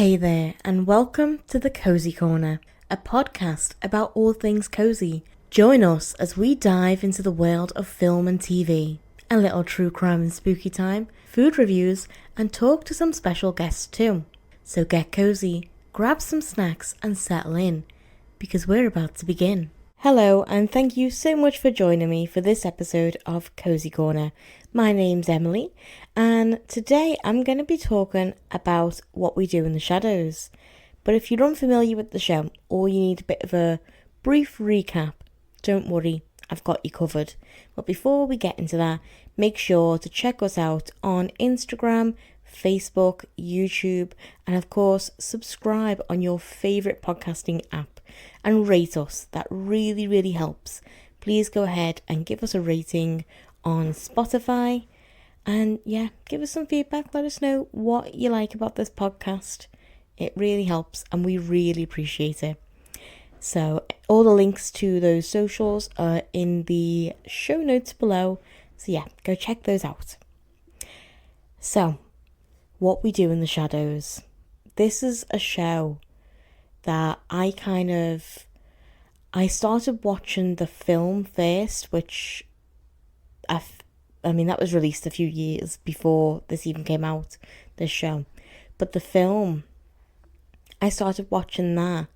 Hey there, and welcome to the Cosy Corner, a podcast about all things cozy. Join us as we dive into the world of film and TV, a little true crime and spooky time, food reviews, and talk to some special guests too. So get cozy, grab some snacks, and settle in, because we're about to begin. Hello, and thank you so much for joining me for this episode of Cosy Corner. My name's Emilie, and today I'm going to be talking about what we do in the shadows. But if you're unfamiliar with the show, or you need a bit of a brief recap, don't worry, I've got you covered. But before we get into that, make sure to check us out on Instagram, Facebook, YouTube, and of course, subscribe on your favourite podcasting app and rate us. That really, really helps. Please go ahead and give us a rating on Spotify, and yeah, give us some feedback. Let us know what you like about this podcast. It really helps and we really appreciate it. So all the links to those socials are in the show notes below, so yeah, go check those out. So what we do in the shadows. This is a show that I started watching the film first, which that was released a few years before this even came out, this show. But the film, I started watching that.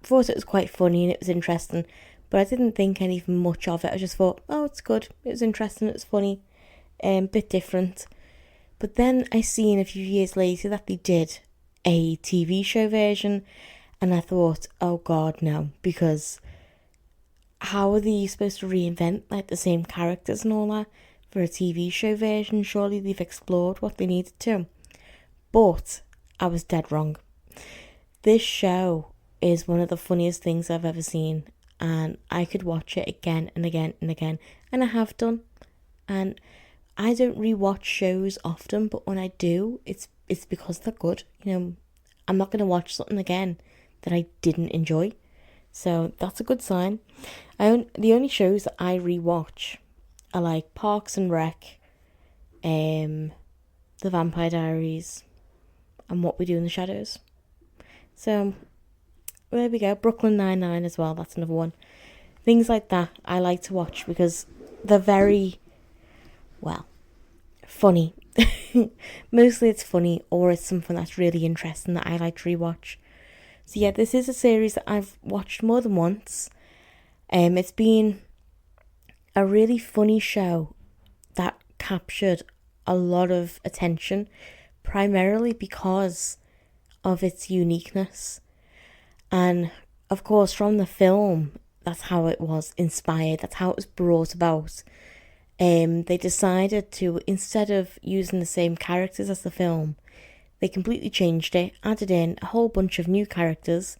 Thought it was quite funny and it was interesting, but I didn't think anything much of it. I just thought, oh, it's good, it was interesting, it's funny, bit different. But then I seen a few years later that they did a TV show version, and I thought, oh god, no, because how are they supposed to reinvent like the same characters and all that for a TV show version? Surely they've explored what they needed to. But I was dead wrong. This show is one of the funniest things I've ever seen, and I could watch it again and again and again, and I have done. And I don't rewatch shows often, but when I do, it's because they're good. You know, I'm not going to watch something again that I didn't enjoy. So that's a good sign. The only shows that I rewatch are like Parks and Rec, The Vampire Diaries, and What We Do in the Shadows. So there we go. Brooklyn Nine-Nine as well, that's another one. Things like that I like to watch because they're very, well, funny. Mostly it's funny, or it's something that's really interesting that I like to rewatch. So yeah, this is a series that I've watched more than once. It's been a really funny show that captured a lot of attention, primarily because of its uniqueness. And of course, from the film, that's how it was inspired, that's how it was brought about. They decided to, instead of using the same characters as the film, they completely changed it, added in a whole bunch of new characters,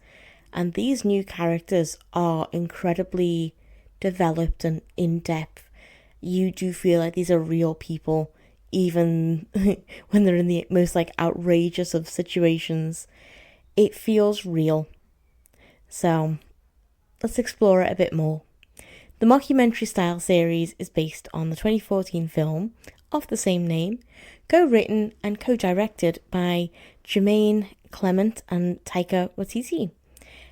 and these new characters are incredibly developed and in-depth. You do feel like these are real people, even when they're in the most outrageous of situations. It feels real. So let's explore it a bit more. The mockumentary-style series is based on the 2014 film of the same name, co-written and co-directed by Jermaine Clement and Taika Waititi.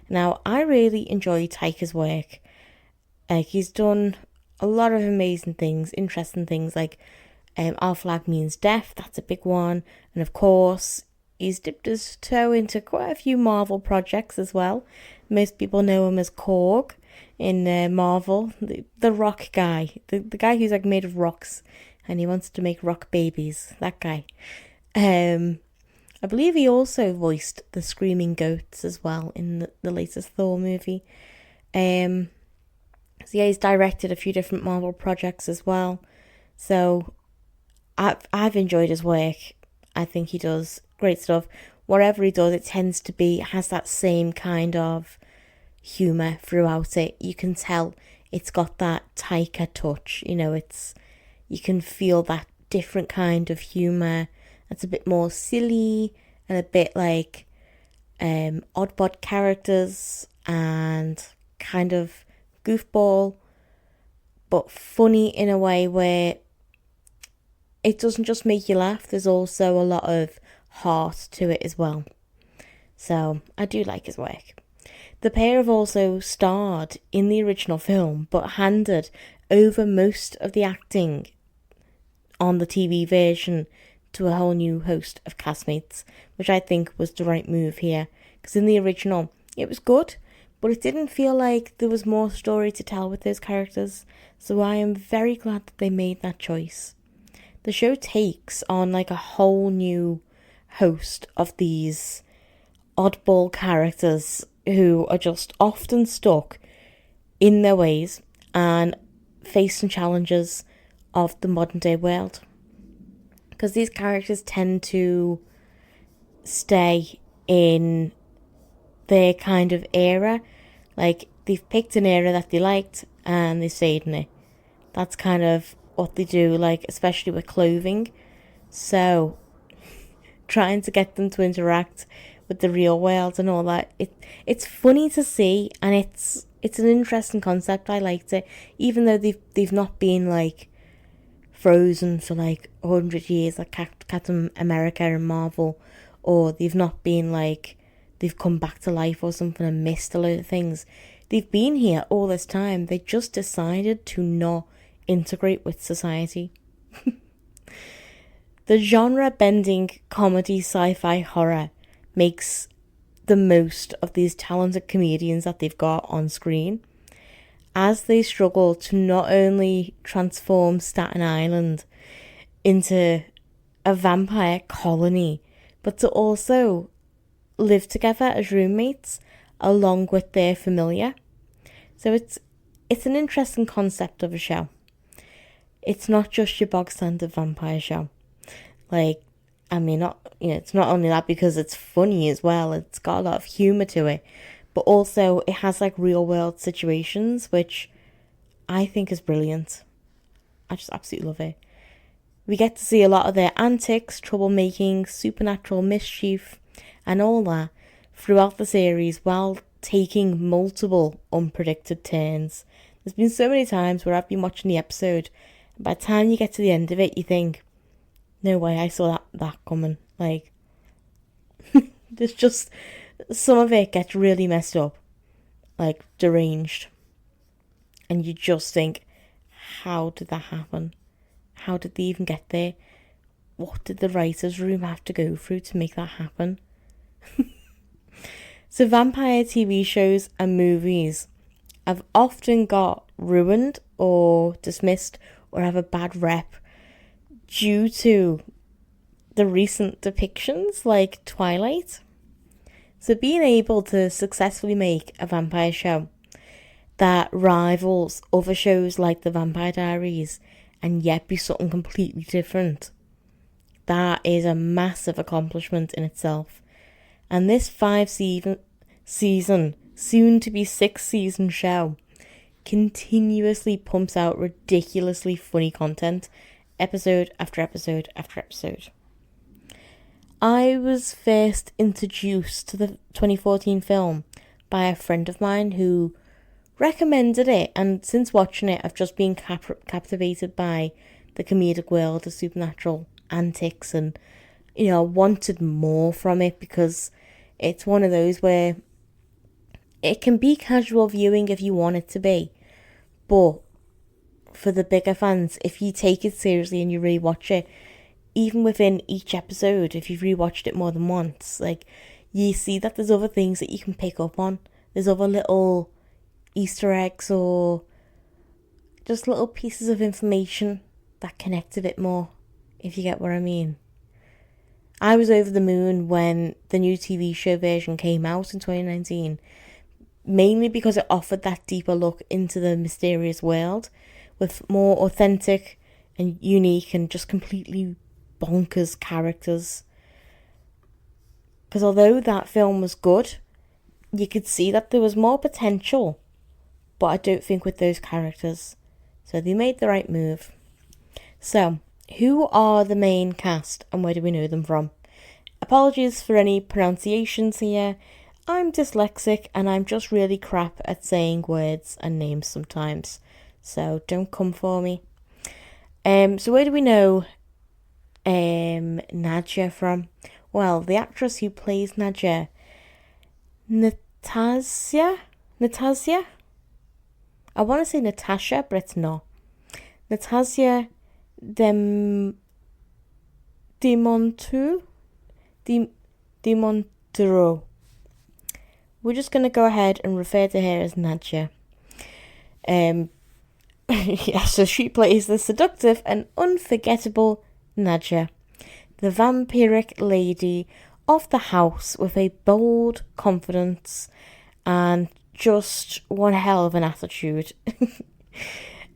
Now, I really enjoy Taika's work. He's done a lot of amazing things, interesting things, like Our Flag Means Death, that's a big one. And of course, he's dipped his toe into quite a few Marvel projects as well. Most people know him as Korg in Marvel, the rock guy, the guy who's made of rocks, and he wants to make rock babies, that guy. I believe he also voiced the Screaming Goats as well in the latest Thor movie. So yeah, he's directed a few different Marvel projects as well. So I've enjoyed his work. I think he does great stuff. Whatever he does, it tends to be, has that same kind of humour throughout it. You can tell it's got that Taika touch, you can feel that different kind of humour. It's a bit more silly and a bit like oddbod characters and kind of goofball, but funny in a way where it doesn't just make you laugh. There's also a lot of heart to it as well. So I do like his work. The pair have also starred in the original film, but handed over most of the acting on the TV version to a whole new host of castmates, which I think was the right move here. Because in the original, it was good, but it didn't feel like there was more story to tell with those characters. So I am very glad that they made that choice. The show takes on like a whole new host of these oddball characters who are just often stuck in their ways and facing challenges of the modern day world. Because these characters tend to stay in their kind of era. Like, they've picked an era that they liked and they stayed in it. That's kind of what they do, like, especially with clothing. So, trying to get them to interact with the real world and all that, it's funny to see, and it's an interesting concept. I liked it, even though they've not been like frozen for like 100 years like Captain America and Marvel, or they've not been like they've come back to life or something and missed a load of things. They've been here all this time. They just decided to not integrate with society. The genre-bending comedy sci-fi horror makes the most of these talented comedians that they've got on screen, as they struggle to not only transform Staten Island into a vampire colony, but to also live together as roommates along with their familiar. So it's an interesting concept of a show. It's not just your bog standard vampire show. Like, I mean, it's not only that because it's funny as well. It's got a lot of humour to it, but also it has like real world situations, which I think is brilliant. I just absolutely love it. We get to see a lot of their antics, troublemaking, supernatural mischief, and all that throughout the series while taking multiple unpredicted turns. There's been so many times where I've been watching the episode, and by the time you get to the end of it, you think, no way, I saw that coming. Like, there's just, some of it gets really messed up, like deranged. And you just think, how did that happen? How did they even get there? What did the writer's room have to go through to make that happen? So vampire TV shows and movies have often got ruined or dismissed or have a bad rep due to the recent depictions like Twilight. So being able to successfully make a vampire show that rivals other shows like The Vampire Diaries and yet be something completely different, that is a massive accomplishment in itself. And this 5-season, soon to be 6-season show continuously pumps out ridiculously funny content, episode after episode after episode. I was first introduced to the 2014 film by a friend of mine who recommended it, and since watching it I've just been captivated by the comedic world of supernatural antics, and wanted more from it, because it's one of those where it can be casual viewing if you want it to be, but for the bigger fans, if you take it seriously and you rewatch it, even within each episode, if you've rewatched it more than once, like, you see that there's other things that you can pick up on. There's other little Easter eggs or just little pieces of information that connect a bit more, if you get what I mean. I was over the moon when the new TV show version came out in 2019, mainly because it offered that deeper look into the mysterious world with more authentic and unique and just completely bonkers characters. Because although that film was good, you could see that there was more potential, but I don't think with those characters. So they made the right move. So, who are the main cast and where do we know them from? Apologies for any pronunciations here. I'm dyslexic and I'm just really crap at saying words and names sometimes. So don't come for me. So where do we know Nadja from? Well, the actress who plays Nadja, Natasha? I want to say Natasha, but it's not. Natasha Demontero. We're just going to go ahead and refer to her as Nadja. Yeah, so she plays the seductive and unforgettable Nadja, the vampiric lady of the house with a bold confidence and just one hell of an attitude.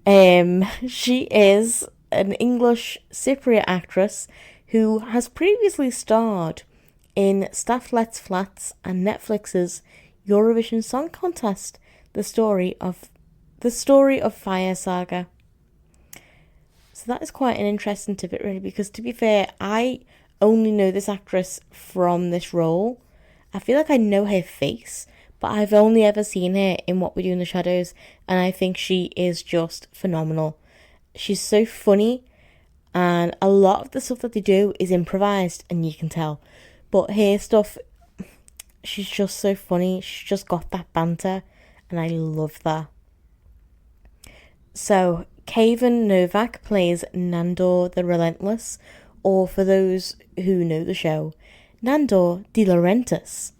She is an English Cypriot actress who has previously starred in Staff Let's Flats and Netflix's Eurovision Song Contest, the story of Fire Saga. So that is quite an interesting tidbit, really, because to be fair, I only know this actress from this role. I feel like I know her face, but I've only ever seen her in What We Do in the Shadows, and I think she is just phenomenal. She's so funny, and a lot of the stuff that they do is improvised, and you can tell. But her stuff, she's just so funny. She's just got that banter, and I love that. So, Kevin Novak plays Nandor the Relentless, or for those who know the show, Nandor de Laurentiis.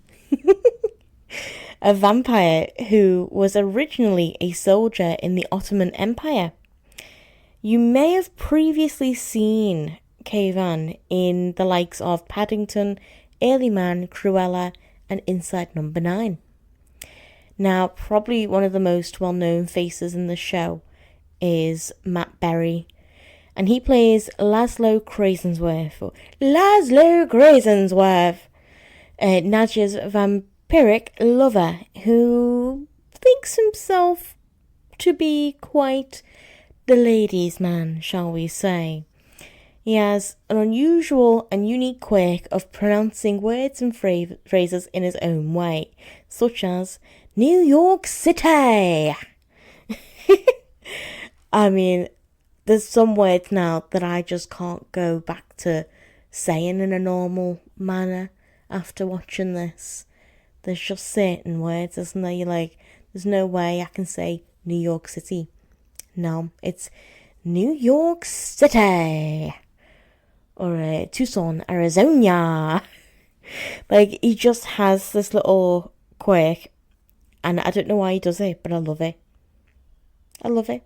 A vampire who was originally a soldier in the Ottoman Empire. You may have previously seen Kevin in the likes of Paddington, Early Man, Cruella, and Inside Number 9. Now, probably one of the most well-known faces in the show is Matt Berry, and he plays Laszlo Krasensworth, Nadja's vampiric lover, who thinks himself to be quite the ladies' man, shall we say. He has an unusual and unique quirk of pronouncing words and phrases in his own way, such as New York City. I mean, there's some words now that I just can't go back to saying in a normal manner after watching this. There's just certain words, isn't there? You're like, there's no way I can say New York City. No, it's New York City. Or Tucson, Arizona. Like, he just has this little quirk. And I don't know why he does it, but I love it. I love it.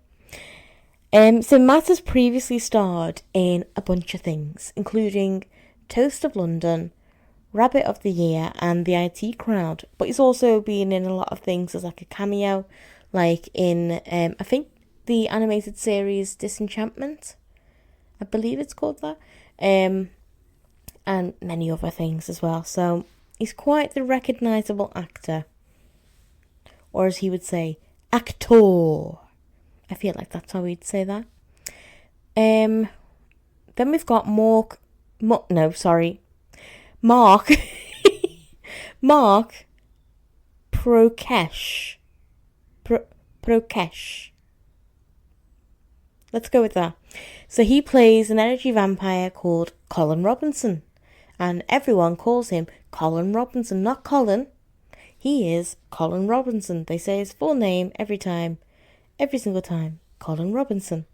So Matt has previously starred in a bunch of things, including Toast of London, Rabbit of the Year, and The IT Crowd. But he's also been in a lot of things as like a cameo, like in, I think, the animated series Disenchantment. I believe it's called that. And many other things as well. So he's quite the recognisable actor. Or as he would say, actor. I feel like that's how he'd say that. Then we've got Mark Prokesh. Prokesh. Let's go with that. So he plays an energy vampire called Colin Robinson. And everyone calls him Colin Robinson, not Colin. He is Colin Robinson. They say his full name every single time. Colin Robinson.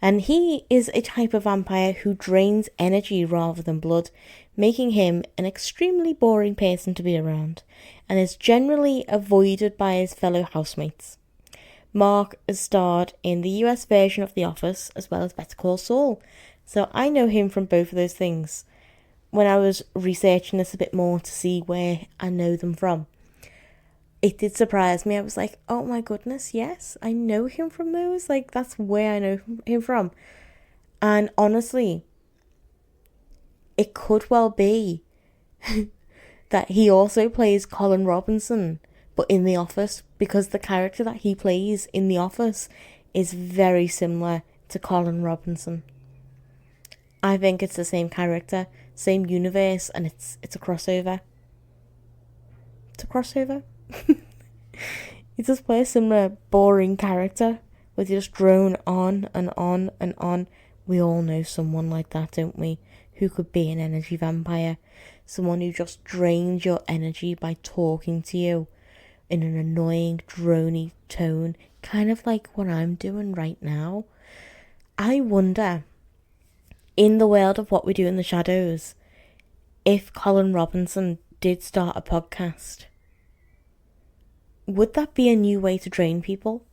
And he is a type of vampire who drains energy rather than blood, making him an extremely boring person to be around, and is generally avoided by his fellow housemates. Mark has starred in the US version of The Office, as well as Better Call Saul. So I know him from both of those things. When I was researching this a bit more to see where I know them from, it did surprise me. I was like, oh my goodness, yes, I know him from those. Like, that's where I know him from. And honestly, it could well be that he also plays Colin Robinson, but in The Office, because the character that he plays in The Office is very similar to Colin Robinson. I think it's the same character, same universe, and it's a crossover. It's a crossover. He just plays a similar boring character with just drone on and on and on. We all know someone like that, don't we? Who could be an energy vampire. someone who just drains your energy by talking to you in an annoying, drony tone, kind of like what I'm doing right now. I wonder, in the world of what we do in the shadows, if Colin Robinson did start a podcast, would that be a new way to drain people?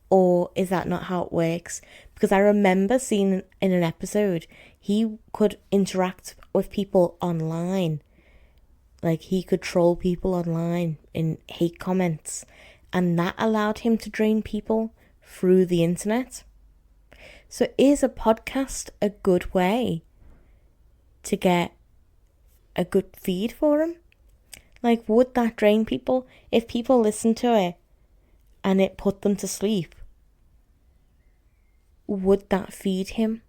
Or is that not how it works? Because I remember seeing in an episode, he could interact with people online. Like, he could troll people online in hate comments. And that allowed him to drain people through the internet. So is a podcast a good way to get a good feed for him? Like, would that drain people? If people listen to it and it put them to sleep, would that feed him?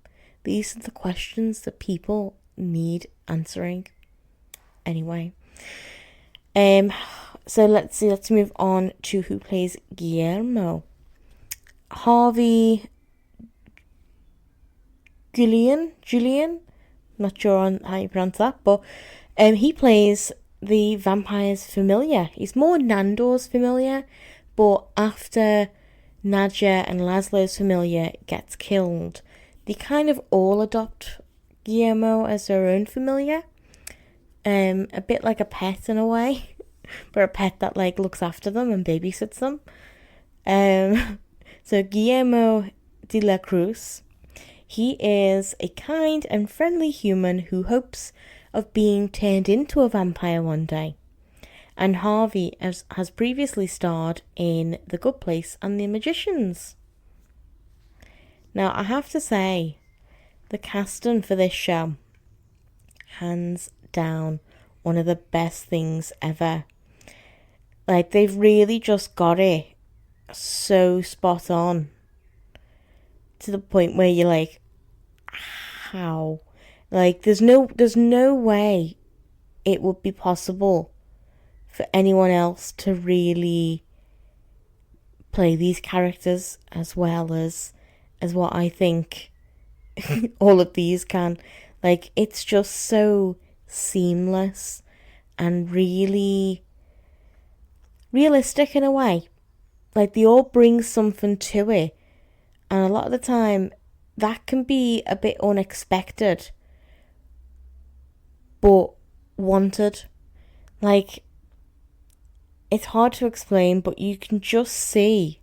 These are the questions that people need answering. Anyway, so let's move on to who plays Guillermo. Harvey Julian, not sure on how you pronounce that, but he plays the vampire's familiar. He's more Nando's familiar, but after Nadja and Laszlo's familiar gets killed, they kind of all adopt Guillermo as their own familiar. A bit like a pet in a way, but a pet that like looks after them and babysits them. So Guillermo de la Cruz, he is a kind and friendly human who hopes of being turned into a vampire one day. And Harvey has previously starred in The Good Place and The Magicians. Now, I have to say, the casting for this show, hands down, one of the best things ever. Like, they've really just got it so spot on, to the point where you're like, how? Like, there's no way it would be possible for anyone else to really play these characters as well as what I think all of these can. Like, it's just so seamless and really realistic in a way. Like, they all bring something to it, and a lot of the time that can be a bit unexpected but wanted. Like, it's hard to explain, but you can just see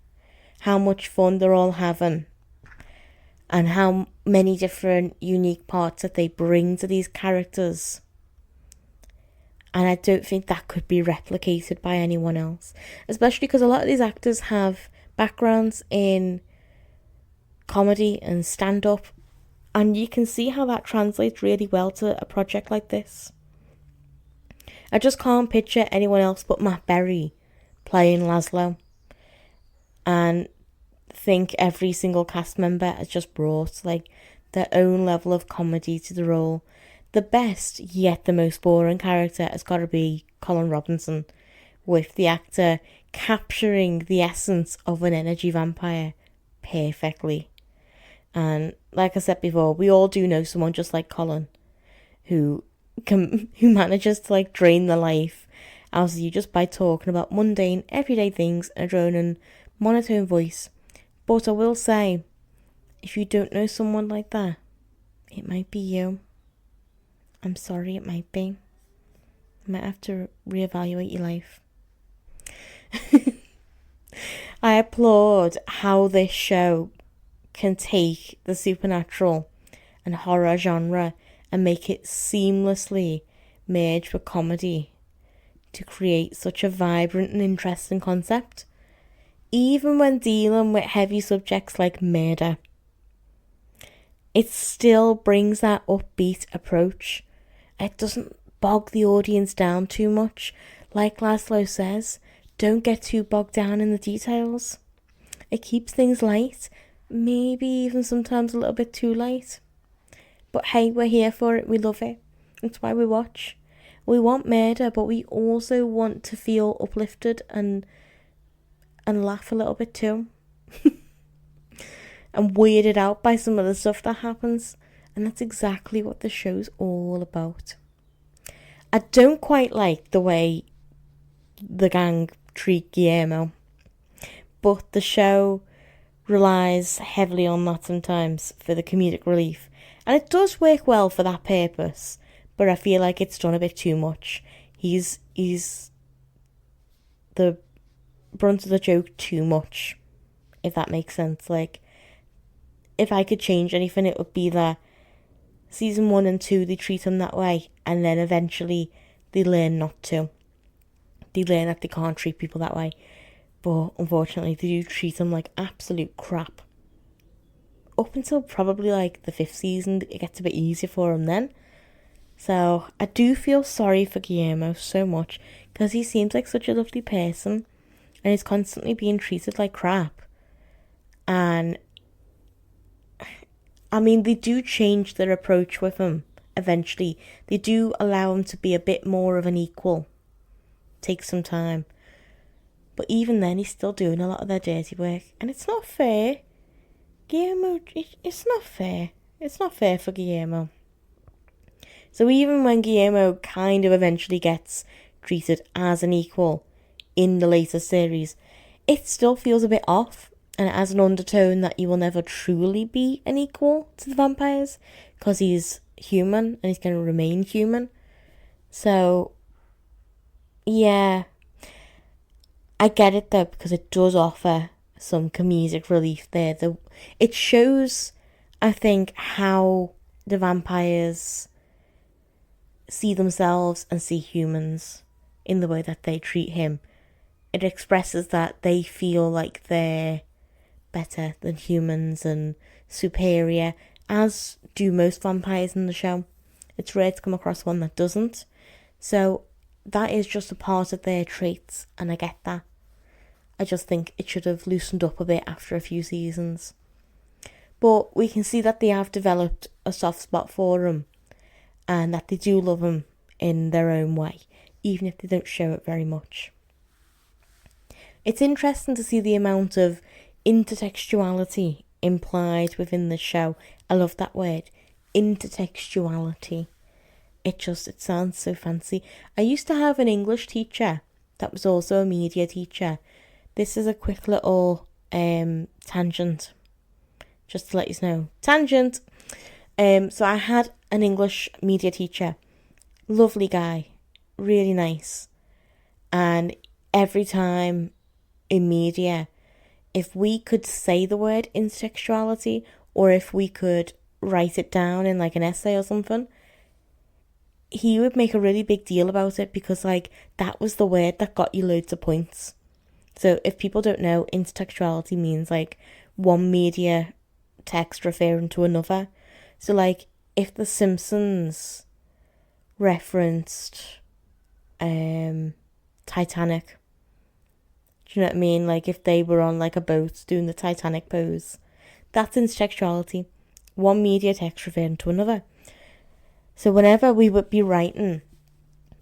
how much fun they're all having and how many different unique parts that they bring to these characters. And I don't think that could be replicated by anyone else, especially because a lot of these actors have backgrounds in comedy and stand-up, and you can see how that translates really well to a project like this. I just can't picture anyone else but Matt Berry playing Laszlo, and think every single cast member has just brought like their own level of comedy to the role. The best yet the most boring character has got to be Colin Robinson, with the actor capturing the essence of an energy vampire perfectly. And like I said before, we all do know someone just like Colin who manages to like drain the life out of you just by talking about mundane, everyday things in a droning, monotone voice. But I will say, if you don't know someone like that, it might be you. I'm sorry, it might be. You might have to reevaluate your life. I applaud how this show can take the supernatural and horror genre and make it seamlessly merge with comedy to create such a vibrant and interesting concept, even when dealing with heavy subjects like murder. It still brings that upbeat approach. It doesn't bog the audience down too much. Like Laszlo says, don't get too bogged down in the details. It keeps things light, maybe even sometimes a little bit too light. But hey, we're here for it, we love it. That's why we watch. We want murder, but we also want to feel uplifted and laugh a little bit too. And weirded out by some of the stuff that happens. And that's exactly what the show's all about. I don't quite like the way the gang treat Guillermo, but the show relies heavily on that sometimes for the comedic relief, and it does work well for that purpose, but I feel like it's done a bit too much. He's the brunt of the joke too much, if that makes sense. Like, if I could change anything, it would be that season 1 and 2 they treat him that way, and then eventually they learn not to. They learn that they can't treat people that way, but unfortunately they do treat him like absolute crap. Up until probably like the 5th season, it gets a bit easier for him then. So I do feel sorry for Guillermo so much, because he seems like such a lovely person, and he's constantly being treated like crap. And I mean, they do change their approach with him eventually. They do allow him to be a bit more of an equal. Takes some time. But even then, he's still doing a lot of their dirty work. And it's not fair. Guillermo, it's not fair. It's not fair for Guillermo. So even when Guillermo kind of eventually gets treated as an equal in the later series, it still feels a bit off. And it has an undertone that he will never truly be an equal to the vampires, because he's human and he's going to remain human. So, yeah, I get it though, because it does offer some comedic relief there. It shows, I think, how the vampires see themselves and see humans in the way that they treat him. It expresses that they feel like they're better than humans and superior, as do most vampires in the show. It's rare to come across one that doesn't. So that is just a part of their traits, and I get that. I just think it should have loosened up a bit after a few seasons. But we can see that they have developed a soft spot for him, and that they do love him in their own way, even if they don't show it very much. It's interesting to see the amount of intertextuality implied within the show. I love that word, intertextuality. It sounds so fancy. I used to have an English teacher that was also a media teacher. This is a quick little tangent, just to let you know. Tangent! So I had an English media teacher. Lovely guy. Really nice. And every time in media, if we could say the word intertextuality, or if we could write it down in like an essay or something, he would make a really big deal about it, because like that was the word that got you loads of points. So if people don't know, intertextuality means like one media text referring to another. So like if The Simpsons referenced Titanic, do you know what I mean? Like if they were on like a boat doing the Titanic pose, that's intertextuality. One media text referring to another. So whenever we would be writing,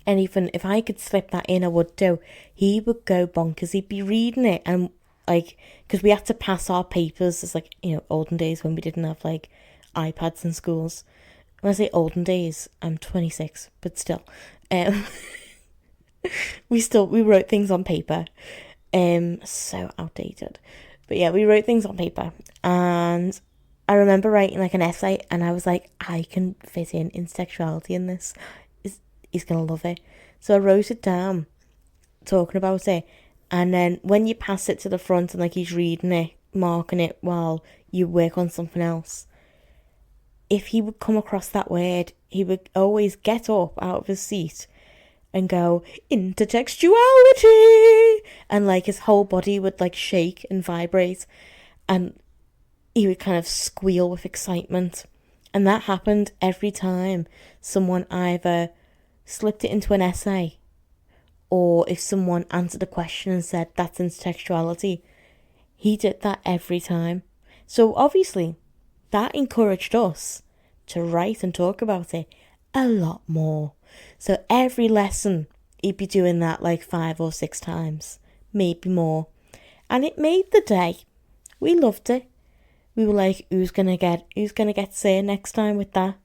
and even if I could slip that in, I would do, he would go bonkers. He'd be reading it, and like, because we had to pass our papers. It's like, you know, olden days when we didn't have like iPads in schools. When I say olden days, I'm 26, but still, we wrote things on paper. So outdated. But yeah, we wrote things on paper, and I remember writing like an essay, and I was like, I can fit in intertextuality in this. He's gonna love it. So I wrote it down, talking about it, and then when you pass it to the front and like he's reading it, marking it while you work on something else, if he would come across that word, he would always get up out of his seat and go, intertextuality, and like his whole body would like shake and vibrate, and he would kind of squeal with excitement. And that happened every time someone either slipped it into an essay, or if someone answered a question and said that's intertextuality. He did that every time. So obviously that encouraged us to write and talk about it a lot more. So every lesson he'd be doing that like 5 or 6 times, maybe more. And it made the day. We loved it. We were like, who's gonna get say next time with that?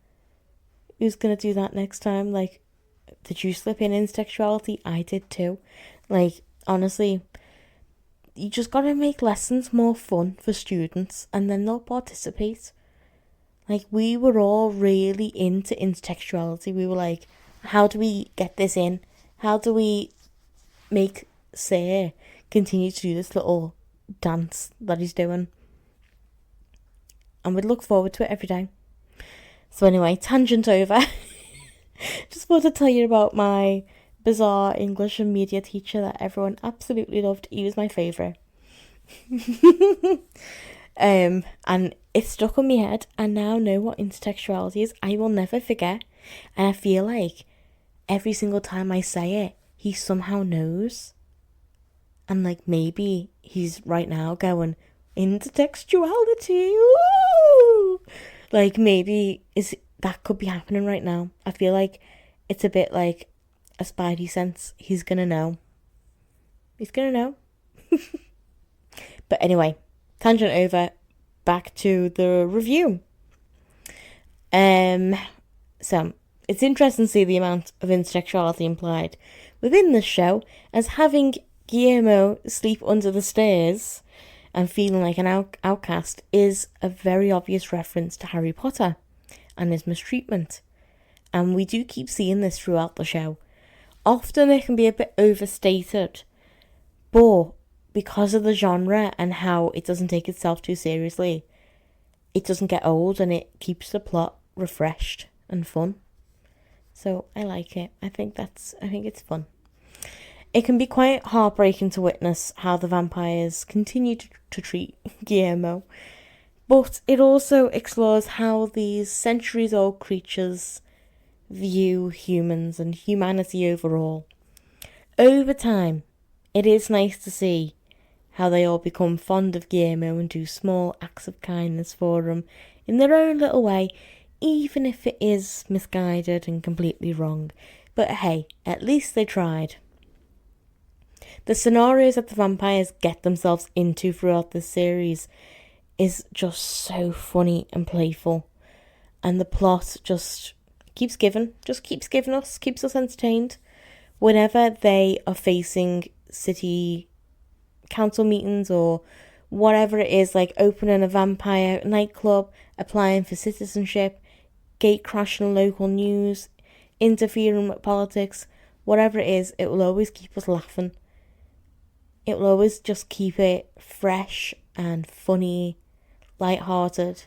Who's gonna do that next time? Like, did you slip in intersexuality? I did too. Like, honestly, you just gotta make lessons more fun for students and then they'll participate. Like, we were all really into intersexuality. We were like, how do we get this in? How do we make Sir continue to do this little dance that he's doing? And we'd look forward to it every day. So anyway, tangent over. Just want to tell you about my bizarre English and media teacher that everyone absolutely loved. He was my favourite. And it stuck on my head. I now know what intersexuality is. I will never forget. And I feel like every single time I say it, he somehow knows. And like maybe he's right now going, intertextuality, woo! Like maybe that could be happening right now. I feel like it's a bit like a spidey sense. He's gonna know. He's gonna know. But anyway, tangent over, back to the review. So it's interesting to see the amount of intersexuality implied within the show, as having Guillermo sleep under the stairs and feeling like an outcast is a very obvious reference to Harry Potter and his mistreatment. And we do keep seeing this throughout the show. Often it can be a bit overstated, but because of the genre and how it doesn't take itself too seriously, it doesn't get old and it keeps the plot refreshed and fun. So I like it. I think it's fun. It can be quite heartbreaking to witness how the vampires continue to treat Guillermo, but it also explores how these centuries-old creatures view humans and humanity overall. Over time, it is nice to see how they all become fond of Guillermo and do small acts of kindness for him in their own little way, even if it is misguided and completely wrong. But hey, at least they tried. The scenarios that the vampires get themselves into throughout this series is just so funny and playful. And the plot just keeps giving us, keeps us entertained. Whenever they are facing city council meetings or whatever it is, like opening a vampire nightclub, applying for citizenship, gate crashing local news, interfering with politics, whatever it is, it will always keep us laughing. It will always just keep it fresh and funny, light-hearted.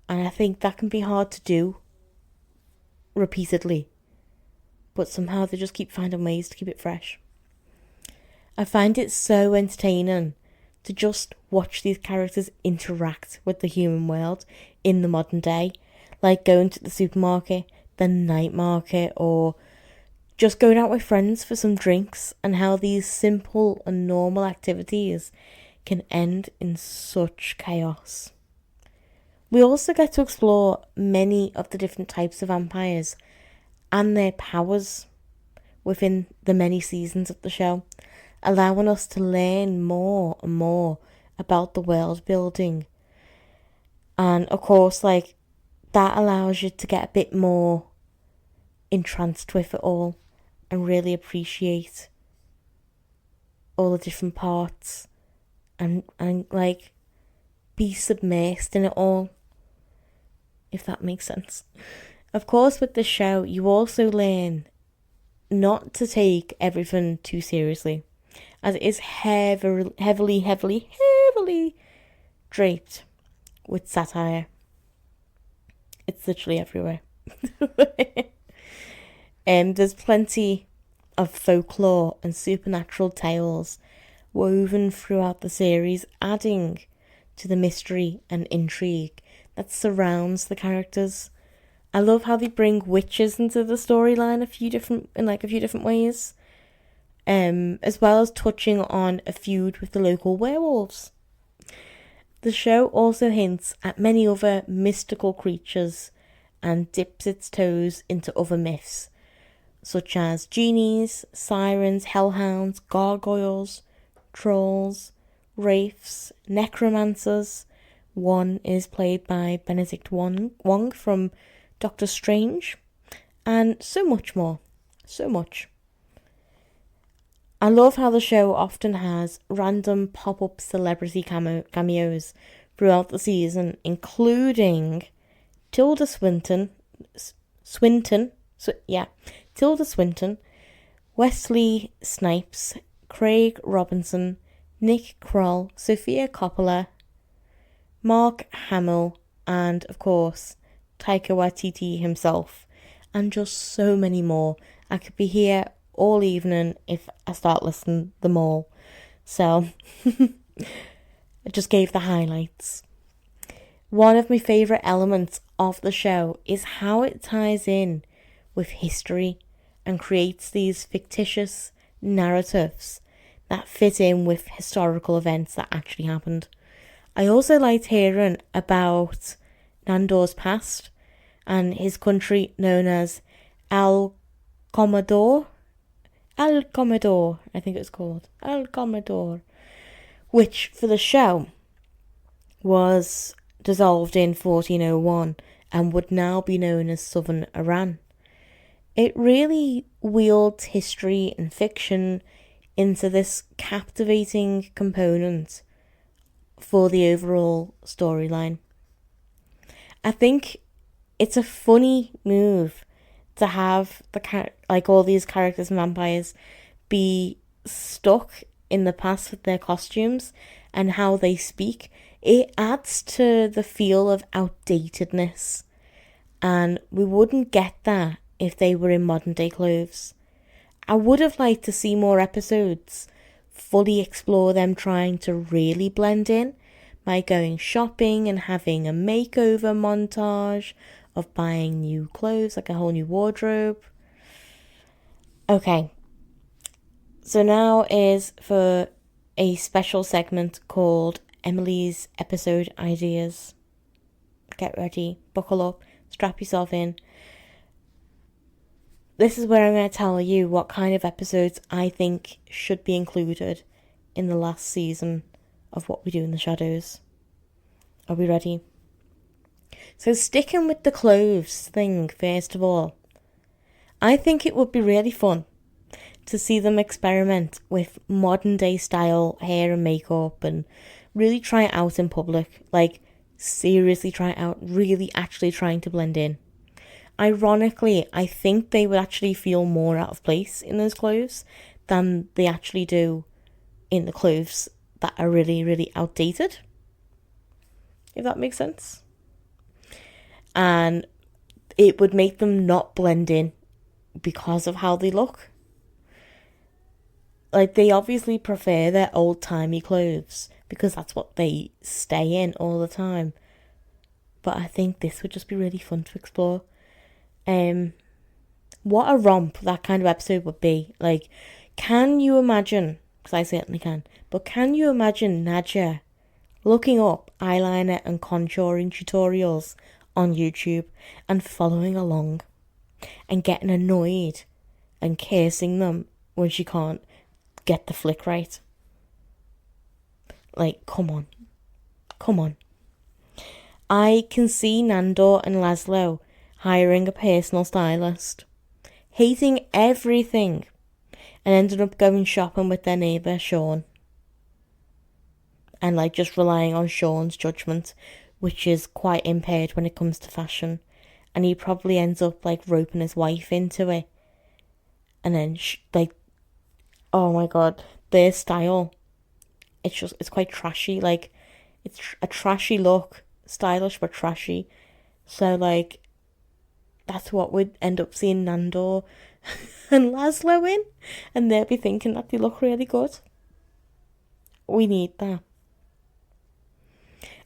And I think that can be hard to do repeatedly. But somehow they just keep finding ways to keep it fresh. I find it so entertaining to just watch these characters interact with the human world in the modern day. Like going to the supermarket, the night market, or just going out with friends for some drinks, and how these simple and normal activities can end in such chaos. We also get to explore many of the different types of vampires and their powers within the many seasons of the show, allowing us to learn more and more about the world building. And of course, like, that allows you to get a bit more entranced with it all and really appreciate all the different parts and like be submersed in it all, if that makes sense. Of course, with this show, you also learn not to take everything too seriously, as it is heavily draped with satire. It's literally everywhere. There's plenty of folklore and supernatural tales woven throughout the series, adding to the mystery and intrigue that surrounds the characters. I love how they bring witches into the storyline in a few different ways, as well as touching on a feud with the local werewolves. The show also hints at many other mystical creatures and dips its toes into other myths, such as genies, sirens, hellhounds, gargoyles, trolls, wraiths, necromancers. One is played by Benedict Wong from Doctor Strange, and so much more. So much. I love how the show often has random pop-up celebrity cameos throughout the season, including Tilda Swinton, Tilda Swinton, Wesley Snipes, Craig Robinson, Nick Kroll, Sophia Coppola, Mark Hamill, and of course Taika Waititi himself, and just so many more. I could be here all evening if I start listing them all. So I just gave the highlights. One of my favourite elements of the show is how it ties in with history and creates these fictitious narratives that fit in with historical events that actually happened. I also liked hearing about Nandor's past and his country known as Commodore, I think it's called. El Commodore, which for the show was dissolved in 1401 and would now be known as Southern Iran. It really wields history and fiction into this captivating component for the overall storyline. I think it's a funny move to have all these characters and vampires be stuck in the past with their costumes and how they speak. It adds to the feel of outdatedness, and we wouldn't get that if they were in modern day clothes. I would have liked to see more episodes fully explore them trying to really blend in by going shopping and having a makeover montage of buying new clothes, like a whole new wardrobe. Okay, so now is for a special segment called Emilie's Episode Ideas. Get ready, buckle up, strap yourself in. This is where I'm going to tell you what kind of episodes I think should be included in the last season of What We Do in the Shadows. Are we ready? So sticking with the clothes thing, first of all, I think it would be really fun to see them experiment with modern day style hair and makeup and really try it out in public. Like, seriously try it out, really actually trying to blend in. Ironically, I think they would actually feel more out of place in those clothes than they actually do in the clothes that are really, really outdated. If that makes sense. And it would make them not blend in because of how they look. Like, they obviously prefer their old-timey clothes because that's what they stay in all the time. But I think this would just be really fun to explore. What a romp that kind of episode would be. Like, can you imagine, because I certainly can, but can you imagine Nadja looking up eyeliner and contouring tutorials on YouTube and following along and getting annoyed and cursing them when she can't get the flick right? Like, come on. I can see Nandor and Laszlo hiring a personal stylist, hating everything, and ended up going shopping with their neighbour Sean. And like just relying on Sean's judgment, which is quite impaired when it comes to fashion. And he probably ends up like roping his wife into it. And then oh my god, their style. It's quite trashy. Like, it's a trashy look, stylish but trashy. So like, that's what we'd end up seeing Nandor and Laszlo in, and they'll be thinking that they look really good. We need that.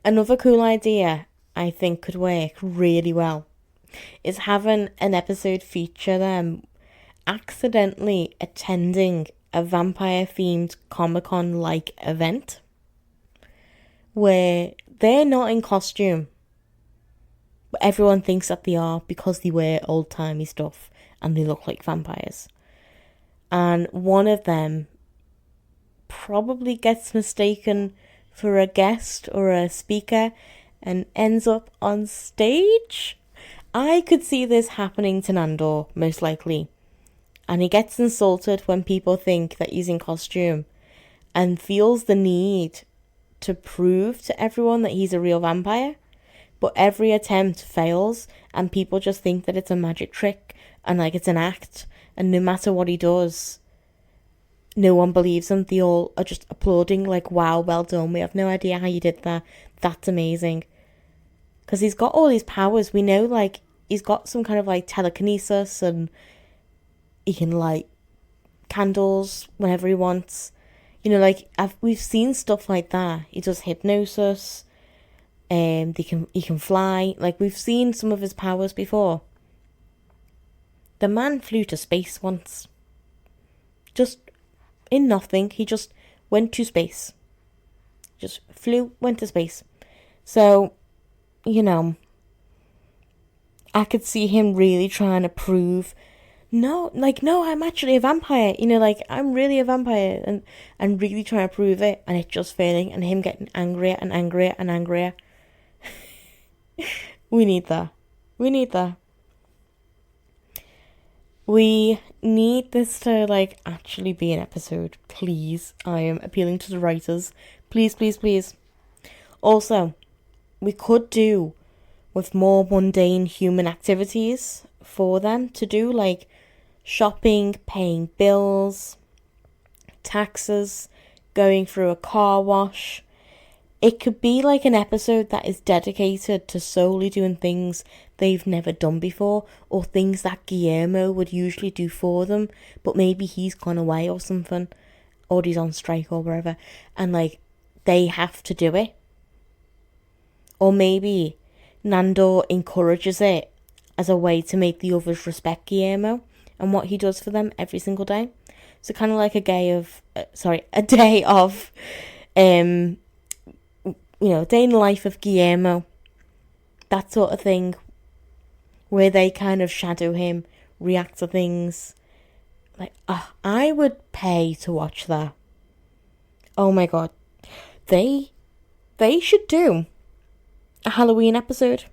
Another cool idea I think could work really well is having an episode feature them accidentally attending a vampire-themed Comic-Con-like event where they're not in costume, but everyone thinks that they are because they wear old-timey stuff and they look like vampires. And one of them probably gets mistaken for a guest or a speaker and ends up on stage. I could see this happening to Nandor, most likely. And he gets insulted when people think that he's in costume and feels the need to prove to everyone that he's a real vampire. But every attempt fails and people just think that it's a magic trick and like it's an act. And no matter what he does, no one believes him. They all are just applauding like, wow, well done. We have no idea how you did that. That's amazing. Because he's got all these powers. We know like he's got some kind of like telekinesis and he can light candles whenever he wants. You know, like we've seen stuff like that. He does hypnosis. He can fly. Like we've seen some of his powers before. The man flew to space once. Just in nothing. He just went to space. Just flew, went to space. So, you know, I could see him really trying to prove, no, I'm actually a vampire. You know, like, I'm really a vampire. And really trying to prove it. And it just failing. And him getting angrier and angrier and angrier. We need that. We need that. We need this to, like, actually be an episode. Please. I am appealing to the writers. Please, please, please. Also, we could do with more mundane human activities for them to do, like shopping, paying bills, taxes, going through a car wash. It could be like an episode that is dedicated to solely doing things they've never done before, or things that Guillermo would usually do for them, but maybe he's gone away or something, or he's on strike or wherever, and like they have to do it. Or maybe Nandor encourages it as a way to make the others respect Guillermo and what he does for them every single day. So kind of like a day of, day in the life of Guillermo. That sort of thing. Where they kind of shadow him, react to things. Like, I would pay to watch that. Oh my god. They should do a Halloween episode.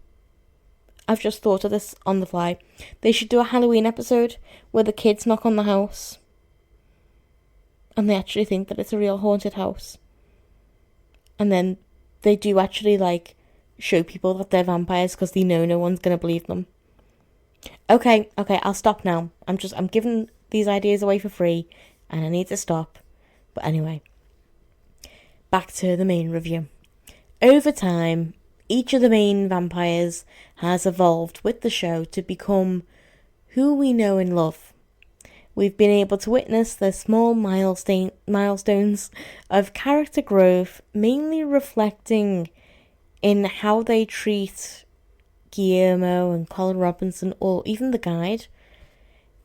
I've just thought of this on the fly. They should do a Halloween episode where the kids knock on the house. And they actually think that it's a real haunted house. And then they do actually, like, show people that they're vampires because they know no one's going to believe them. Okay, I'll stop now. I'm giving these ideas away for free and I need to stop. But anyway, back to the main review. Over time, each of the main vampires has evolved with the show to become who we know and love. We've been able to witness the small milestones of character growth, mainly reflecting in how they treat Guillermo and Colin Robinson, or even the guide.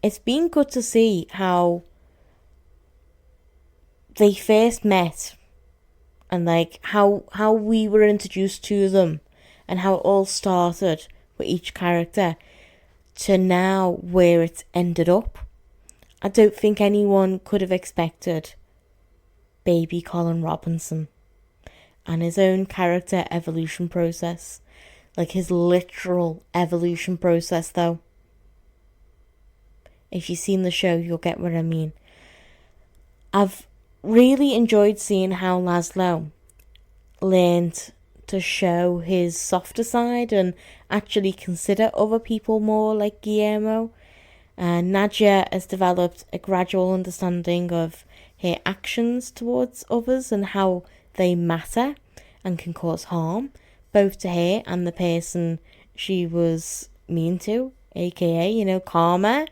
It's been good to see how they first met and like how we were introduced to them and how it all started with each character to now where it's ended up. I don't think anyone could have expected baby Colin Robinson and his own character evolution process. Like his literal evolution process, though. If you've seen the show, you'll get what I mean. I've really enjoyed seeing how Laszlo learned to show his softer side and actually consider other people more like Guillermo. And Nadia has developed a gradual understanding of her actions towards others and how they matter and can cause harm, both to her and the person she was mean to, aka, Karma.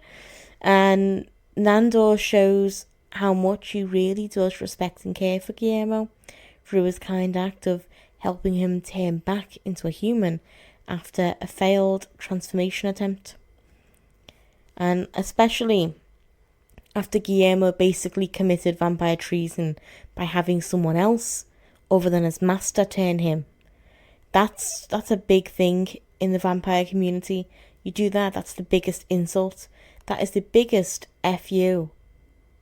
And Nandor shows how much he really does respect and care for Guillermo through his kind act of helping him turn back into a human after a failed transformation attempt. And especially after Guillermo basically committed vampire treason by having someone else other than his master turn him. That's a big thing in the vampire community. You do that, that's the biggest insult. That is the biggest FU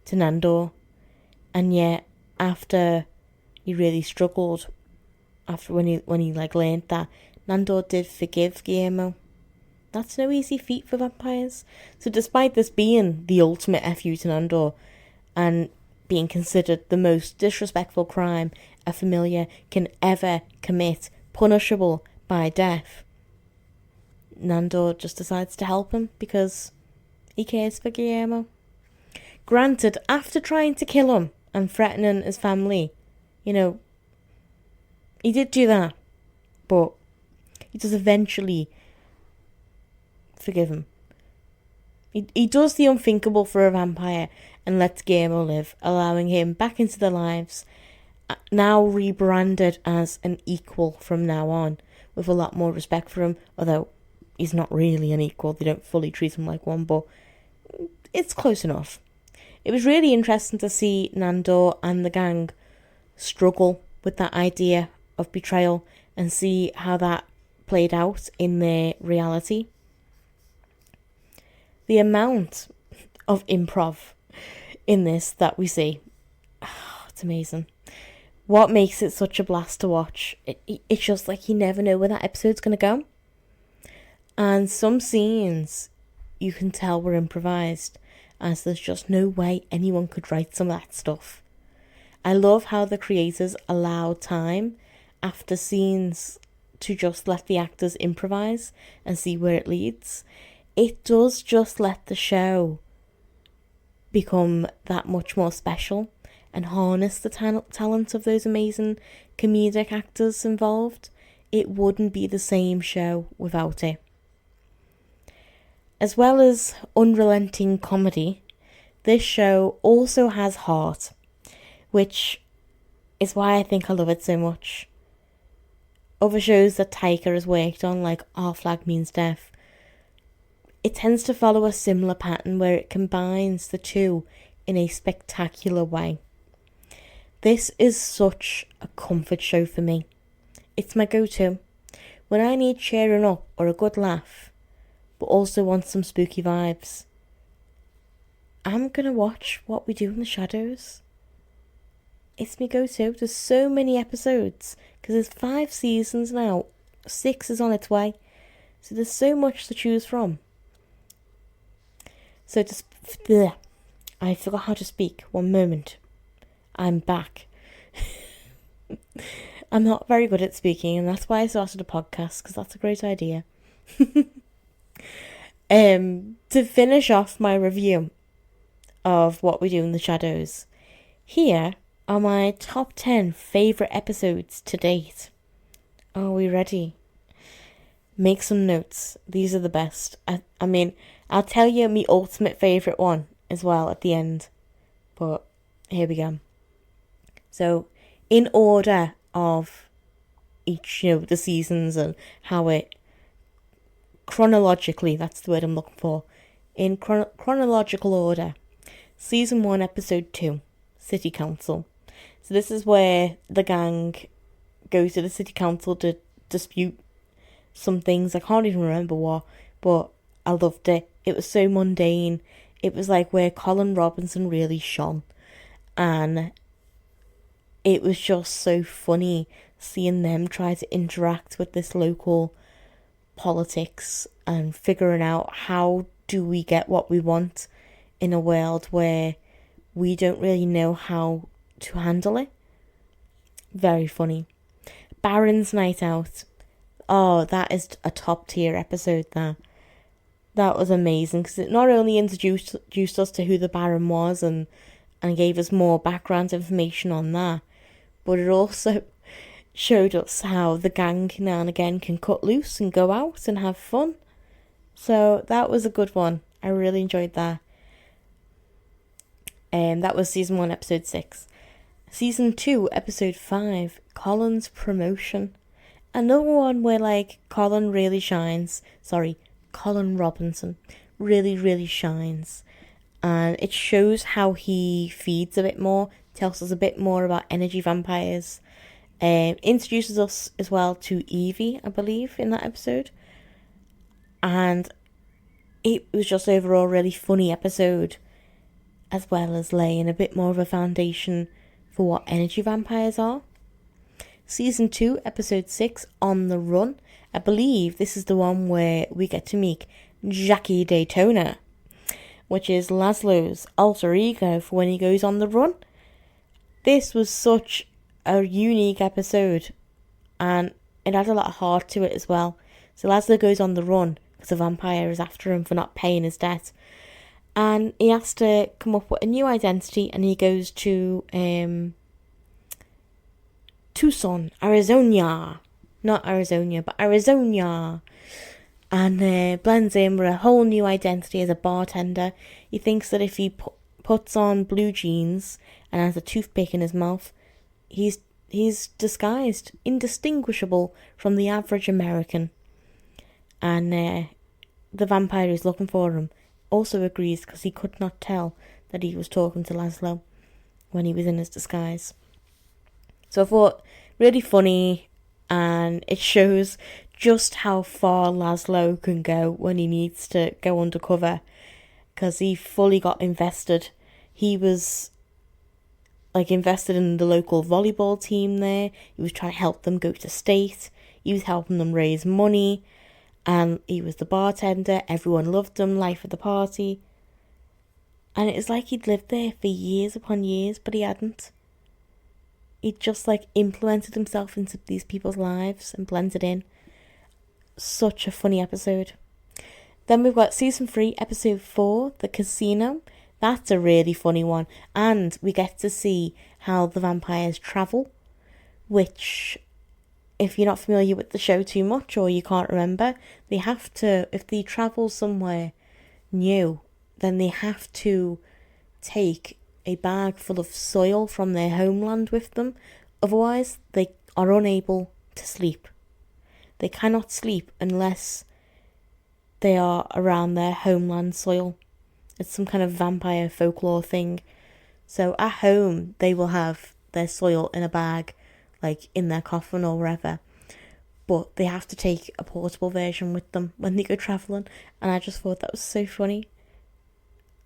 to Nandor. And yet, after he really struggled, after when he learned that, Nandor did forgive Guillermo. That's no easy feat for vampires. So despite this being the ultimate FU to Nandor, and being considered the most disrespectful crime a familiar can ever commit, punishable by death, Nandor just decides to help him because he cares for Guillermo. Granted, after trying to kill him and threatening his family, he did do that, but he does eventually forgive him. He does the unthinkable for a vampire and lets Guillermo live, allowing him back into their lives, now rebranded as an equal from now on, with a lot more respect for him, although he's not really an equal. They don't fully treat him like one, but it's close enough. It was really interesting to see Nandor and the gang struggle with that idea of betrayal and see how that played out in their reality. The amount of improv in this that we see, it's amazing. What makes it such a blast to watch? It's just like you never know where that episode's going to go. And some scenes you can tell were improvised, as there's just no way anyone could write some of that stuff. I love how the creators allow time after scenes to just let the actors improvise and see where it leads. It does just let the show become that much more special and harness the talent of those amazing comedic actors involved. It wouldn't be the same show without it. As well as unrelenting comedy, this show also has heart, which is why I think I love it so much. Other shows that Taika has worked on, like Our Flag Means Death, it tends to follow a similar pattern where it combines the two in a spectacular way. This is such a comfort show for me. It's my go-to. When I need cheering up or a good laugh, but also want some spooky vibes, I'm going to watch What We Do in the Shadows. It's my go-to. There's so many episodes, because there's 5 seasons now. 6 is on its way. So there's so much to choose from. So I forgot how to speak. One moment. I'm back. I'm not very good at speaking, and that's why I started a podcast, because that's a great idea. To finish off my review of What We Do in the Shadows, here are my top 10 favourite episodes to date. Are we ready? Make some notes. These are the best. I mean, I'll tell you my ultimate favourite one as well at the end. But here we go. So, in order of each, the seasons and how it chronologically, that's the word I'm looking for. In chronological order. Season 1, Episode 2, City Council. So this is where the gang goes to the City Council to dispute some things. I can't even remember what, but I loved it. It was so mundane. It was like where Colin Robinson really shone. And it was just so funny seeing them try to interact with this local politics and figuring out how do we get what we want in a world where we don't really know how to handle it. Very funny. Baron's Night Out. Oh, that is a top tier episode there. That was amazing because it not only introduced us to who the Baron was and gave us more background information on that, but it also showed us how the gang now and again can cut loose and go out and have fun. So that was a good one. I really enjoyed that. That was Season 1, Episode 6. Season 2, Episode 5, Colin's Promotion. Another one where, Colin really shines. Sorry, Colin Robinson really, really shines. And it shows how he feeds a bit more, tells us a bit more about energy vampires. Introduces us as well to Evie, I believe, in that episode. And it was just overall a really funny episode, as well as laying a bit more of a foundation for what energy vampires are. Season 2, Episode 6, On the Run. I believe this is the one where we get to meet Jackie Daytona, which is Laszlo's alter ego for when he goes on the run. This was such a unique episode, and it had a lot of heart to it as well. So Laszlo goes on the run because a vampire is after him for not paying his debt, and he has to come up with a new identity, and he goes to Tucson, Arizona. Not Arizona, but Arizona. And blends in with a whole new identity as a bartender. He thinks that if he puts on blue jeans and has a toothpick in his mouth, he's disguised, indistinguishable from the average American. And the vampire who's looking for him also agrees, because he could not tell that he was talking to Laszlo when he was in his disguise. So I thought, really funny, and it shows just how far Laszlo can go when he needs to go undercover, because he fully got invested. He was invested in the local volleyball team there. He was trying to help them go to state. He was helping them raise money, and he was the bartender. Everyone loved him, life of the party. And it was like he'd lived there for years upon years, but he hadn't. He just implemented himself into these people's lives and blended in. Such a funny episode. Then we've got season 3, episode 4, The Casino. That's a really funny one. And we get to see how the vampires travel, which, if you're not familiar with the show too much or you can't remember, they have to, if they travel somewhere new, then they have to take a bag full of soil from their homeland with them. Otherwise, they are unable to sleep. They cannot sleep unless they are around their homeland soil. It's some kind of vampire folklore thing. So at home, they will have their soil in a bag, in their coffin or wherever. But they have to take a portable version with them when they go travelling. And I just thought that was so funny.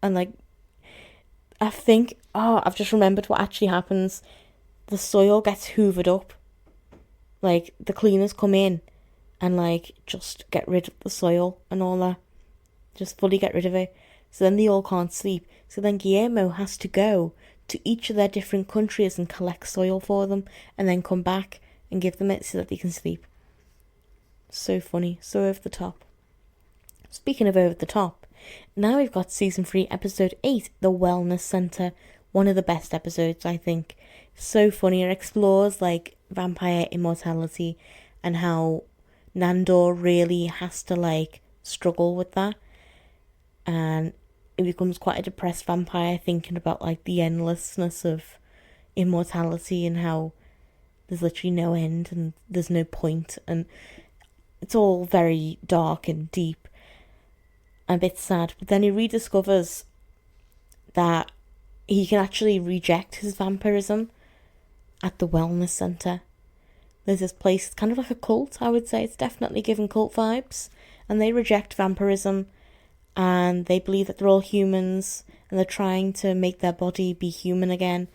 And I think, I've just remembered what actually happens. The soil gets hoovered up. The cleaners come in and, just get rid of the soil and all that. Just fully get rid of it. So then they all can't sleep. So then Guillermo has to go to each of their different countries and collect soil for them, and then come back and give them it so that they can sleep. So funny. So over the top. Speaking of over the top, now we've got season 3, episode 8, The Wellness Centre. One of the best episodes, I think. So funny. It explores vampire immortality and how Nandor really has to struggle with that. And it becomes quite a depressed vampire, thinking about the endlessness of immortality and how there's literally no end and there's no point. And it's all very dark and deep. A bit sad, but then he rediscovers that he can actually reject his vampirism at the wellness centre. There's this place, it's kind of like a cult, I would say. It's definitely given cult vibes, and they reject vampirism, and they believe that they're all humans, and they're trying to make their body be human again.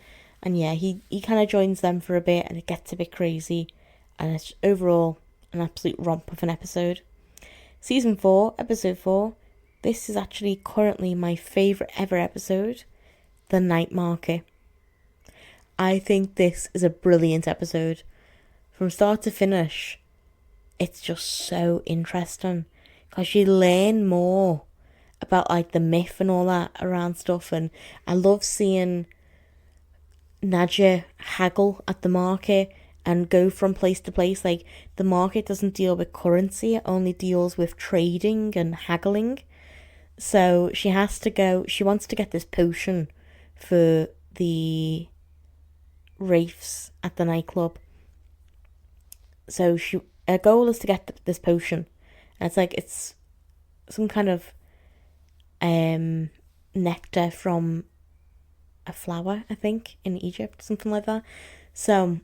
And yeah, he kind of joins them for a bit, and it gets a bit crazy, and it's overall an absolute romp of an episode. Season 4, episode 4. This is actually currently my favourite ever episode, The Night Market. I think this is a brilliant episode. From start to finish, it's just so interesting, because you learn more about the myth and all that around stuff. And I love seeing Nadja haggle at the market and go from place to place. The market doesn't deal with currency, it only deals with trading and haggling. So she wants to get this potion for the wraiths at the nightclub. So her goal is to get this potion. And it's some kind of nectar from a flower, I think, in Egypt, something like that. So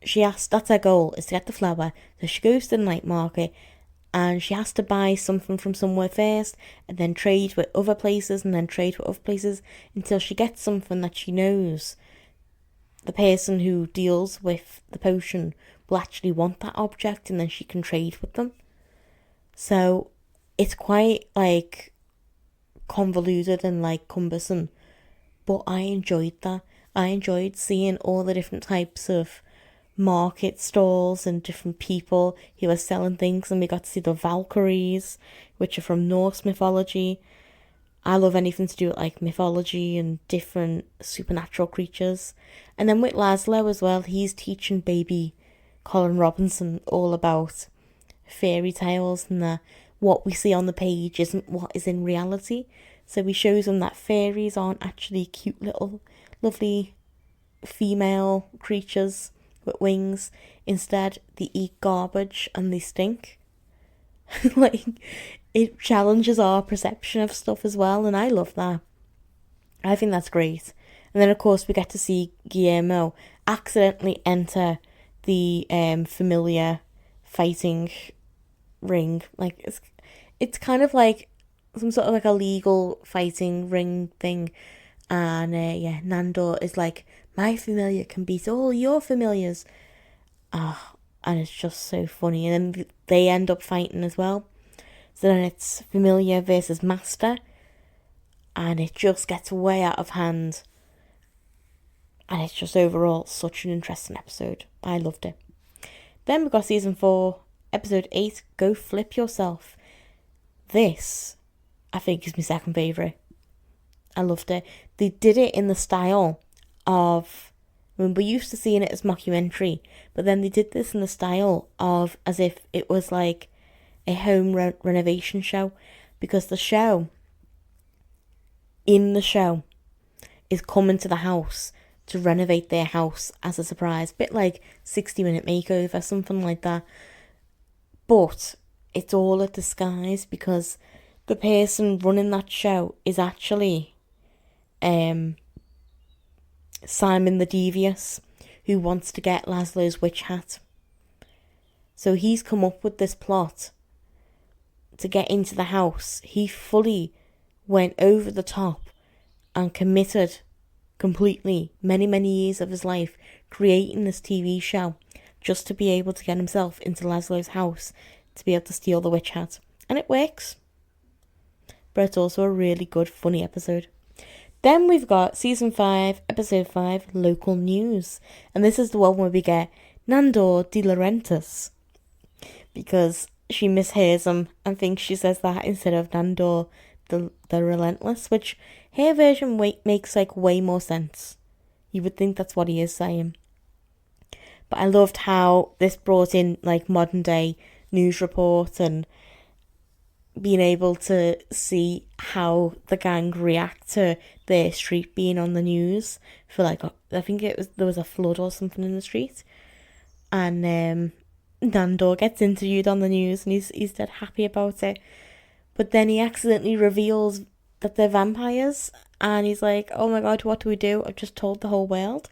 that's her goal, is to get the flower. So she goes to the night market, and she has to buy something from somewhere first, and then trade with other places, and then trade with other places, until she gets something that she knows the person who deals with the potion will actually want that object, and then she can trade with them. So it's quite like convoluted and like cumbersome, but I enjoyed that. I enjoyed seeing all the different types of market stalls and different people who were selling things, and we got to see the Valkyries, which are from Norse mythology. I love anything to do with like mythology and different supernatural creatures. And then with Laszlo as well, he's teaching baby Colin Robinson all about fairy tales, and that what we see on the page isn't what is in reality. So he shows them that fairies aren't actually cute little lovely female creatures with wings. Instead, they eat garbage and they stink. Like, it challenges our perception of stuff as well, and I love that. I think that's great. And then of course we get to see Guillermo accidentally enter the familiar fighting ring. Like, it's kind of like some sort of like a legal fighting ring thing. And Nando is like, my familiar can beat all your familiars. And it's just so funny. And then they end up fighting as well. So then it's familiar versus master. And it just gets way out of hand. And it's just overall such an interesting episode. I loved it. Then we've got season 4, episode 8, Go Flip Yourself. This, I think, is my second favourite. I loved it. They did it in the style of, I mean, we're used to seeing it as mockumentary, but then they did this in the style of as if it was like a home renovation show, because the show is coming to the house to renovate their house as a surprise, bit like 60-minute makeover, something like that. But it's all a disguise, because the person running that show is actually Simon the Devious, who wants to get Laszlo's witch hat. So he's come up with this plot to get into the house. He fully went over the top and committed completely many years of his life creating this TV show just to be able to get himself into Laszlo's house to be able to steal the witch hat. And it works. But it's also a really good, funny episode. Then we've got season 5, episode 5, local news. And this is the one where we get Nandor de Laurentiis, because she mishears him and thinks she says that instead of Nandor the Relentless, which her version makes like way more sense. You would think that's what he is saying. But I loved how this brought in like modern day news report and being able to see how the gang react to their street being on the news for like, I think there was a flood or something in the street, and Nandor gets interviewed on the news and he's dead happy about it, but then he accidentally reveals that they're vampires, and he's like, oh my god, what do we do? I've just told the whole world.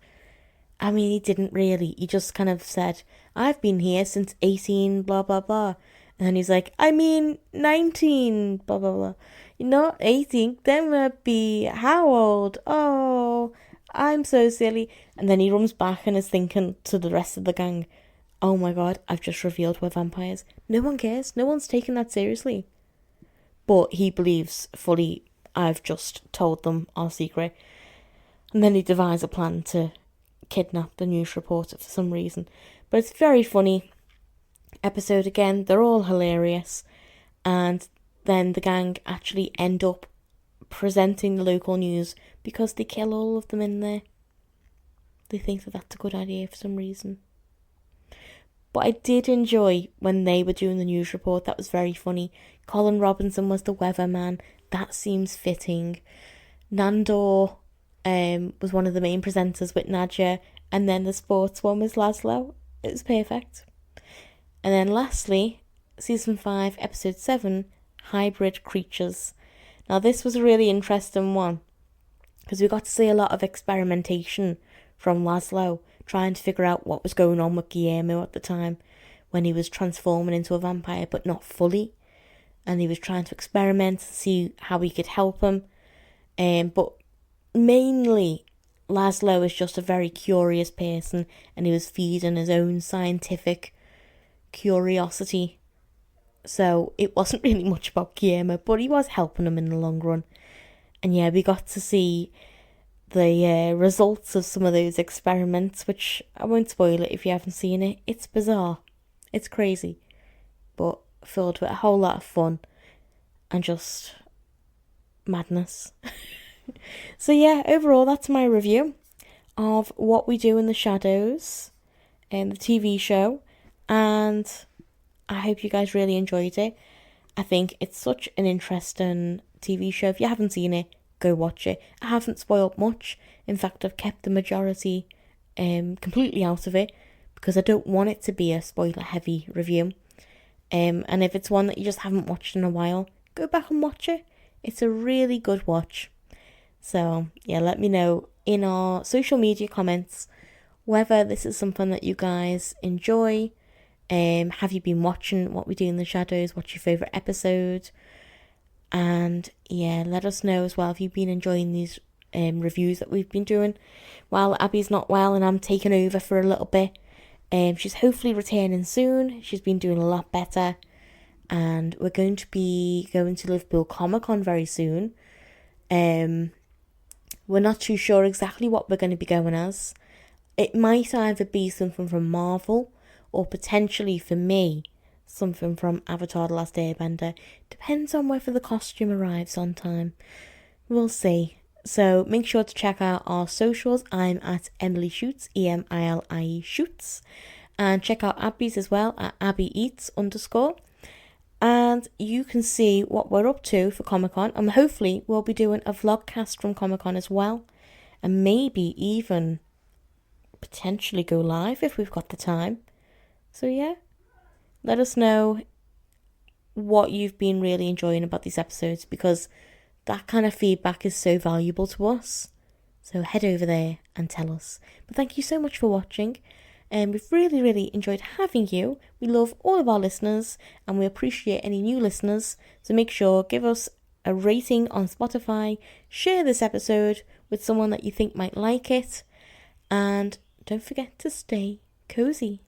I mean, he didn't really, he just kind of said, I've been here since 18 blah blah blah. And then he's like, I mean, 19, blah, blah, blah. You're not 18, then we'll be how old? Oh, I'm so silly. And then he runs back and is thinking to the rest of the gang, oh my god, I've just revealed we're vampires. No one cares. No one's taking that seriously. But he believes fully, I've just told them our secret. And then he devises a plan to kidnap the news reporter for some reason. But it's very funny episode again. They're all hilarious, and then the gang actually end up presenting the local news because they kill all of them in there. They think that that's a good idea for some reason. But I did enjoy when they were doing the news report. That was very funny. Colin Robinson was the weatherman. That seems fitting. Nandor was one of the main presenters with Nadja, and then the sports one was Laszlo. It was perfect. And then lastly, season 5, episode 7, hybrid creatures. Now this was a really interesting one, because we got to see a lot of experimentation from Laszlo, trying to figure out what was going on with Guillermo at the time, when he was transforming into a vampire, but not fully. And he was trying to experiment and see how he could help him. But mainly, Laszlo is just a very curious person, and he was feeding his own scientific curiosity. So it wasn't really much about Guillermo, but he was helping him in the long run. And yeah, we got to see the results of some of those experiments, which I won't spoil it if you haven't seen it. It's bizarre. It's crazy. But filled with a whole lot of fun and just madness. So yeah, overall that's my review of What We Do in the Shadows and the TV show, and I hope you guys really enjoyed it. I think it's such an interesting TV show. If you haven't seen it, go watch it. I haven't spoiled much. In fact, I've kept the majority completely out of it because I don't want it to be a spoiler heavy review. And if it's one that you just haven't watched in a while, go back and watch it. It's a really good watch. So yeah, let me know in our social media comments whether this is something that you guys enjoy. Have you been watching What We Do in the Shadows? What's your favourite episode? And yeah, let us know as well if you've been enjoying these reviews that we've been doing while Abby's not well and I'm taking over for a little bit. She's hopefully returning soon. She's been doing a lot better, and we're going to be going to Liverpool Comic Con very soon. We're not too sure exactly what we're going to be going as. It might either be something from Marvel or potentially, for me, something from Avatar The Last Airbender. Depends on whether the costume arrives on time. We'll see. So make sure to check out our socials. I'm at Emilie Shoots, Emilie Shoots. And check out Abby's as well at AbbyEats_. And you can see what we're up to for Comic Con. And hopefully we'll be doing a vlogcast from Comic Con as well. And maybe even potentially go live if we've got the time. So yeah, let us know what you've been really enjoying about these episodes, because that kind of feedback is so valuable to us. So head over there and tell us. But thank you so much for watching. And we've really, really enjoyed having you. We love all of our listeners and we appreciate any new listeners. So make sure, give us a rating on Spotify. Share this episode with someone that you think might like it. And don't forget to stay cozy.